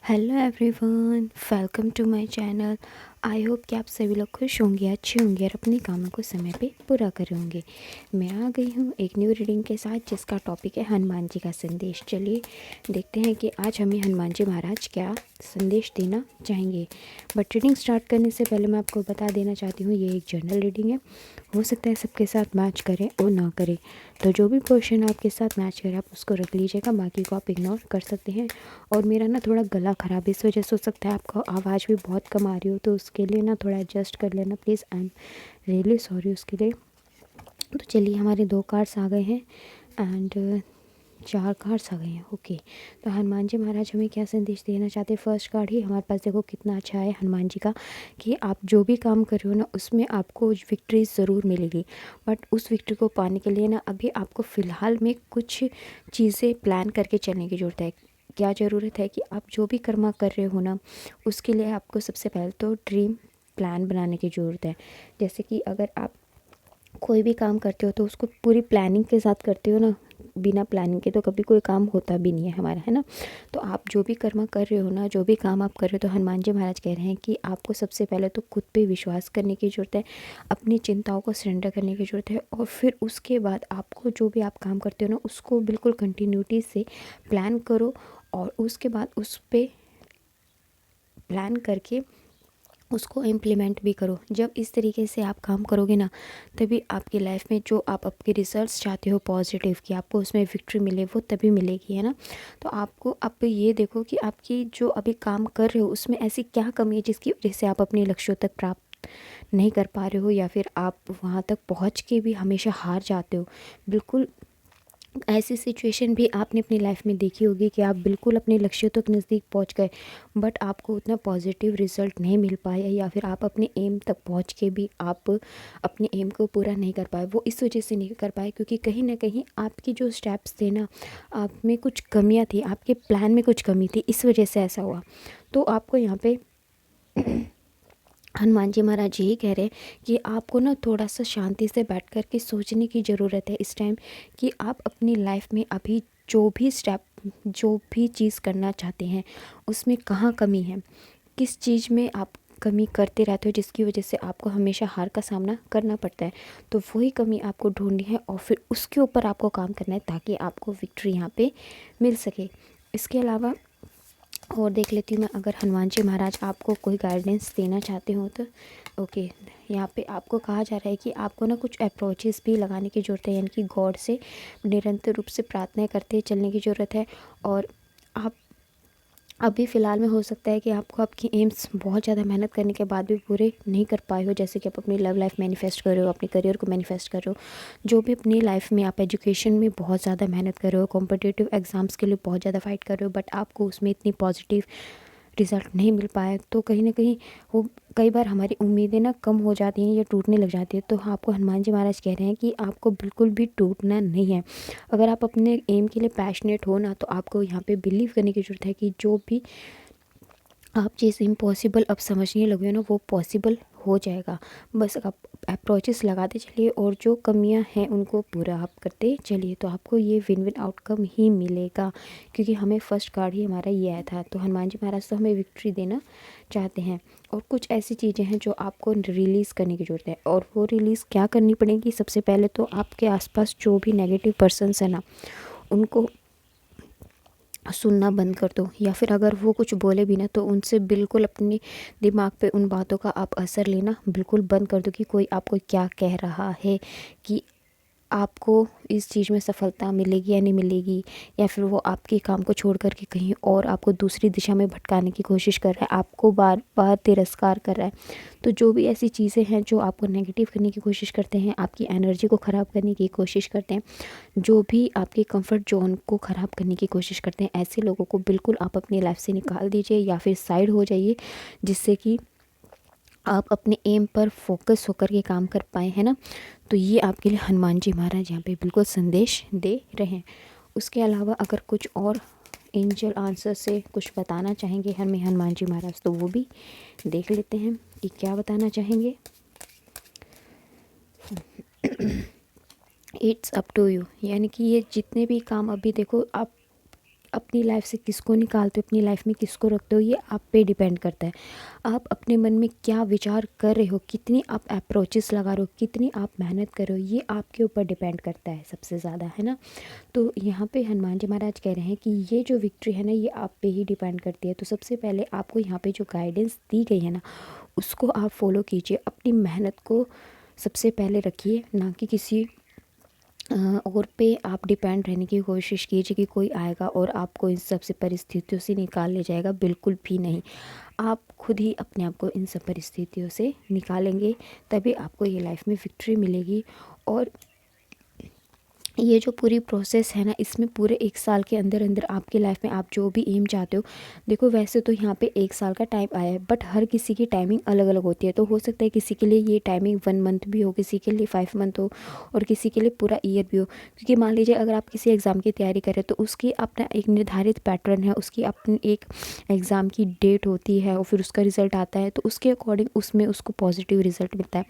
Hello everyone, welcome to my channel. I hope कि आप सभी लोग खुश होंगे, अच्छे होंगे और अपने कामों को समय पे पूरा करे होंगे। मैं आ गई हूँ एक न्यू रीडिंग के साथ जिसका टॉपिक है हनुमान जी का संदेश। चलिए देखते हैं कि आज हमें हनुमान जी महाराज क्या संदेश देना चाहेंगे। बट रीडिंग स्टार्ट करने से पहले मैं आपको बता देना चाहती हूँ ये एक जनरल रीडिंग है। हो सकता है सबके साथ मैच करें और ना करें, तो जो भी पोर्शन आपके साथ मैच करे आप उसको रख लीजिएगा, बाकी को आप इग्नोर कर सकते हैं। और मेरा ना थोड़ा गला ख़राब है, इस वजह से हो सकता है आपको आवाज़ भी बहुत कम आ रही हो, तो उसके लिए ना थोड़ा एडजस्ट कर लेना please. I am really sorry उसके लिए। तो चलिए, हमारे 2 कार्ड्स आ गए हैं एंड 4 कार्ड्स आ गए हैं। ओके, तो हनुमान जी महाराज हमें क्या संदेश देना चाहते हैं। फर्स्ट कार्ड ही हमारे पास देखो कितना अच्छा है हनुमान जी का, कि आप जो भी काम कर रहे हो ना उसमें आपको विक्ट्री ज़रूर मिलेगी। बट उस विक्ट्री को पाने के लिए ना अभी आपको फ़िलहाल में कुछ चीज़ें प्लान करके चलने की ज़रूरत है। क्या ज़रूरत है कि आप जो भी कर्मा कर रहे हो ना उसके लिए आपको सबसे पहले तो ड्रीम प्लान बनाने की ज़रूरत है। जैसे कि अगर आप कोई भी काम करते हो तो उसको पूरी प्लानिंग के साथ करते हो ना, बिना प्लानिंग के तो कभी कोई काम होता भी नहीं है हमारा, है ना। तो आप जो भी कर्म कर रहे हो ना, जो भी काम आप कर रहे हो, तो हनुमान जी महाराज कह रहे हैं कि आपको सबसे पहले तो खुद पे विश्वास करने की ज़रूरत है, अपनी चिंताओं को सरेंडर करने की ज़रूरत है। और फिर उसके बाद आपको जो भी आप काम करते हो ना उसको बिल्कुल कंटिन्यूटी से प्लान करो, और उसके बाद उस पर प्लान करके उसको इम्प्लीमेंट भी करो। जब इस तरीके से आप काम करोगे ना, तभी आपकी लाइफ में जो आप आपके रिजल्ट्स चाहते हो पॉजिटिव, कि आपको उसमें विक्ट्री मिले, वो तभी मिलेगी, है ना। तो आपको आप ये देखो कि आपकी जो अभी काम कर रहे हो उसमें ऐसी क्या कमी है जिसकी वजह से आप अपने लक्ष्यों तक प्राप्त नहीं कर पा रहे हो, या फिर आप वहाँ तक पहुँच के भी हमेशा हार जाते हो। बिल्कुल ऐसी सिचुएशन भी आपने अपनी लाइफ में देखी होगी कि आप बिल्कुल अपने लक्ष्य तक नज़दीक पहुंच गए, बट आपको उतना पॉजिटिव रिजल्ट नहीं मिल पाया, या फिर आप अपने एम तक पहुंच के भी आप अपने एम को पूरा नहीं कर पाए। वो इस वजह से नहीं कर पाए क्योंकि कहीं ना कहीं आपकी जो स्टेप्स थे ना, आप में कुछ कमियां थी, आपके प्लान में कुछ कमी थी, इस वजह से ऐसा हुआ। तो आपको यहाँ पे हनुमान जी महाराज यही कह रहे हैं कि आपको ना थोड़ा सा शांति से बैठ कर के सोचने की ज़रूरत है इस टाइम, कि आप अपनी लाइफ में अभी जो भी स्टेप, जो भी चीज़ करना चाहते हैं उसमें कहाँ कमी है, किस चीज़ में आप कमी करते रहते हो जिसकी वजह से आपको हमेशा हार का सामना करना पड़ता है। तो वही कमी आपको ढूंढनी है और फिर उसके ऊपर आपको काम करना है ताकि आपको विक्ट्री यहाँ पे मिल सके। इसके अलावा और देख लेती हूँ मैं, अगर हनुमान जी महाराज आपको कोई गाइडेंस देना चाहते हो तो ओके। यहाँ पे आपको कहा जा रहा है कि आपको ना कुछ अप्रोचेस भी लगाने की ज़रूरत है, यानी कि गॉड से निरंतर रूप से प्रार्थना करते चलने की ज़रूरत है। और आप अभी फ़िलहाल में हो सकता है कि आपको आपकी एम्स बहुत ज़्यादा मेहनत करने के बाद भी पूरे नहीं कर पाए हो, जैसे कि आप अपनी लव लाइफ मैनिफेस्ट कर रहे हो, अपने करियर को मैनिफेस्ट कर रहे हो, जो भी अपनी लाइफ में आप एजुकेशन में बहुत ज़्यादा मेहनत कर रहे हो, कॉम्पिटिटिव एग्ज़ाम्स के लिए बहुत ज़्यादा फाइट कर रहे हो, बट आपको उसमें इतनी पॉजिटिव रिज़ल्ट नहीं मिल पाया। तो कहीं ना कहीं वो कई बार हमारी उम्मीदें ना कम हो जाती हैं या टूटने लग जाती है। तो आपको हनुमान जी महाराज कह रहे हैं कि आपको बिल्कुल भी टूटना नहीं है। अगर आप अपने एम के लिए पैशनेट हो ना, तो आपको यहाँ पे बिलीव करने की ज़रूरत है कि जो भी आप चीज़ इम्पॉसिबल अब समझने लगे हो ना, वो पॉसिबल हो जाएगा। बस आप अप्रोचेस लगाते चलिए और जो कमियां हैं उनको पूरा आप करते चलिए, तो आपको ये विन विन आउटकम ही मिलेगा। क्योंकि हमें फर्स्ट कार्ड ही हमारा ये आया था, तो हनुमान जी महाराज तो हमें विक्ट्री देना चाहते हैं। और कुछ ऐसी चीज़ें हैं जो आपको रिलीज़ करने की ज़रूरत है, और वो रिलीज़ क्या करनी पड़ेगी। सबसे पहले तो आपके आसपास जो भी नेगेटिव पर्सन्स हैं ना, उनको सुनना बंद कर दो, या फिर अगर वो कुछ बोले भी ना तो उनसे बिल्कुल अपने दिमाग पे उन बातों का आप असर लेना बिल्कुल बंद कर दो, कि कोई आपको क्या कह रहा है, कि आपको इस चीज़ में सफलता मिलेगी या नहीं मिलेगी, या फिर वो आपके काम को छोड़ कर के कहीं और आपको दूसरी दिशा में भटकाने की कोशिश कर रहा है, आपको बार बार तिरस्कार कर रहा है। तो जो भी ऐसी चीज़ें हैं जो आपको नेगेटिव करने की कोशिश करते हैं, आपकी एनर्जी को ख़राब करने की कोशिश करते हैं, जो भी आपके कंफर्ट जोन को ख़राब करने की कोशिश करते हैं, ऐसे लोगों को बिल्कुल आप अपनी लाइफ से निकाल दीजिए या फिर साइड हो जाइए, जिससे कि आप अपने एम पर फोकस होकर के काम कर पाए, है ना। तो ये आपके लिए हनुमान जी महाराज यहाँ पे बिल्कुल संदेश दे रहे हैं। उसके अलावा अगर कुछ और एंजल आंसर से कुछ बताना चाहेंगे हमें हनुमान जी महाराज, तो वो भी देख लेते हैं कि क्या बताना चाहेंगे। इट्स अप टू यू, यानी कि ये जितने भी काम अभी देखो आप अपनी लाइफ से किसको निकालते हो, अपनी लाइफ में किसको रखते हो, ये आप पे डिपेंड करता है। आप अपने मन में क्या विचार कर रहे हो, कितनी आप अप्रोचेस लगा रहे हो, कितनी आप मेहनत कर रहे हो, ये आपके ऊपर डिपेंड करता है सबसे ज़्यादा, है ना। तो यहाँ पे हनुमान जी महाराज कह रहे हैं कि ये जो विक्ट्री है ना, ये आप पे ही डिपेंड करती है। तो सबसे पहले आपको यहाँ पे जो गाइडेंस दी गई है ना, उसको आप फॉलो कीजिए। अपनी मेहनत को सबसे पहले रखिए, ना कि किसी और पे आप डिपेंड रहने की कोशिश कीजिए कि कोई आएगा और आपको इन सब से परिस्थितियों से निकाल ले जाएगा। बिल्कुल भी नहीं, आप खुद ही अपने आप को इन सब परिस्थितियों से निकालेंगे, तभी आपको ये लाइफ में विक्ट्री मिलेगी। और ये जो पूरी प्रोसेस है ना, इसमें पूरे 1 साल के अंदर अंदर आपकी लाइफ में आप जो भी एम चाहते हो, देखो वैसे तो यहाँ पे 1 साल का टाइम आया है, बट हर किसी की टाइमिंग अलग अलग होती है। तो हो सकता है किसी के लिए ये टाइमिंग 1 मंथ भी हो, किसी के लिए 5 मंथ हो, और किसी के लिए पूरा ईयर भी हो। क्योंकि मान लीजिए अगर आप किसी एग्ज़ाम की तैयारी करें तो उसकी अपना एक निर्धारित पैटर्न है, उसकी अपनी एक एग्ज़ाम की डेट होती है, और फिर उसका रिज़ल्ट आता है, तो उसके अकॉर्डिंग उसमें उसको पॉजिटिव रिज़ल्ट मिलता है।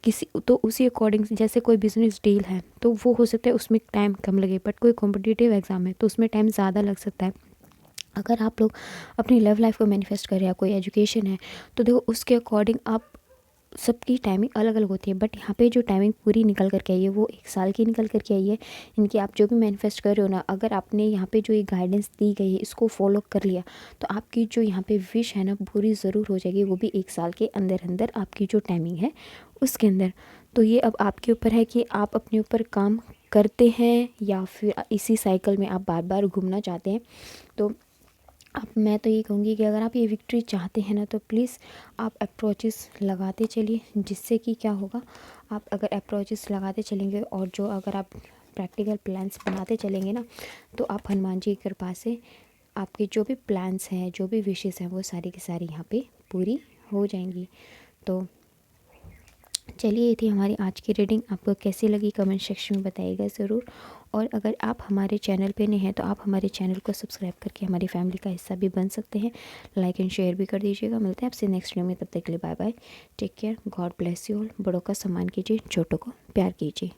किसी तो उसी अकॉर्डिंग, जैसे कोई बिजनेस डील है तो वो हो सकता है उसमें टाइम कम लगे, बट कोई कॉम्पिटिटिव एग्ज़ाम है तो उसमें टाइम ज़्यादा लग सकता है। अगर आप लोग अपनी लव लाइफ को मैनिफेस्ट कर रहे हैं, कोई एजुकेशन है, तो देखो उसके अकॉर्डिंग आप सबकी टाइमिंग अलग अलग होती है। बट यहाँ पे जो टाइमिंग पूरी निकल करके आई है वो 1 साल की निकल करके आई है। इनकी आप जो भी मैनिफेस्ट कर रहे हो ना, अगर आपने यहाँ पे जो ये गाइडेंस दी गई है इसको फॉलो कर लिया, तो आपकी जो यहाँ पे विश है ना पूरी ज़रूर हो जाएगी, वो भी 1 साल के अंदर अंदर आपकी जो टाइमिंग है उसके अंदर। तो ये अब आपके ऊपर है कि आप अपने ऊपर काम करते हैं या फिर इसी साइकिल में आप बार बार घूमना चाहते हैं। तो अब मैं तो ये कहूँगी कि अगर आप ये विक्ट्री चाहते हैं ना, तो प्लीज़ आप अप्रोचेस लगाते चलिए, जिससे कि क्या होगा, आप अगर अप्रोचेस लगाते चलेंगे और जो अगर आप प्रैक्टिकल प्लान्स बनाते चलेंगे ना, तो आप हनुमान जी की कृपा से आपके जो भी प्लान्स हैं, जो भी विशेस हैं, वो सारी की सारी यहाँ पे पूरी हो जाएंगी। तो चलिए, ये थी हमारी आज की रीडिंग। आपको कैसी लगी कमेंट सेक्शन में बताइएगा ज़रूर। और अगर आप हमारे चैनल पे नहीं हैं तो आप हमारे चैनल को सब्सक्राइब करके हमारी फैमिली का हिस्सा भी बन सकते हैं। लाइक एंड शेयर भी कर दीजिएगा। मिलते हैं आपसे नेक्स्ट वीडियो में, तब तक के लिए bye bye, take care, God bless you all. बड़ों का सम्मान कीजिए, छोटों को प्यार कीजिए।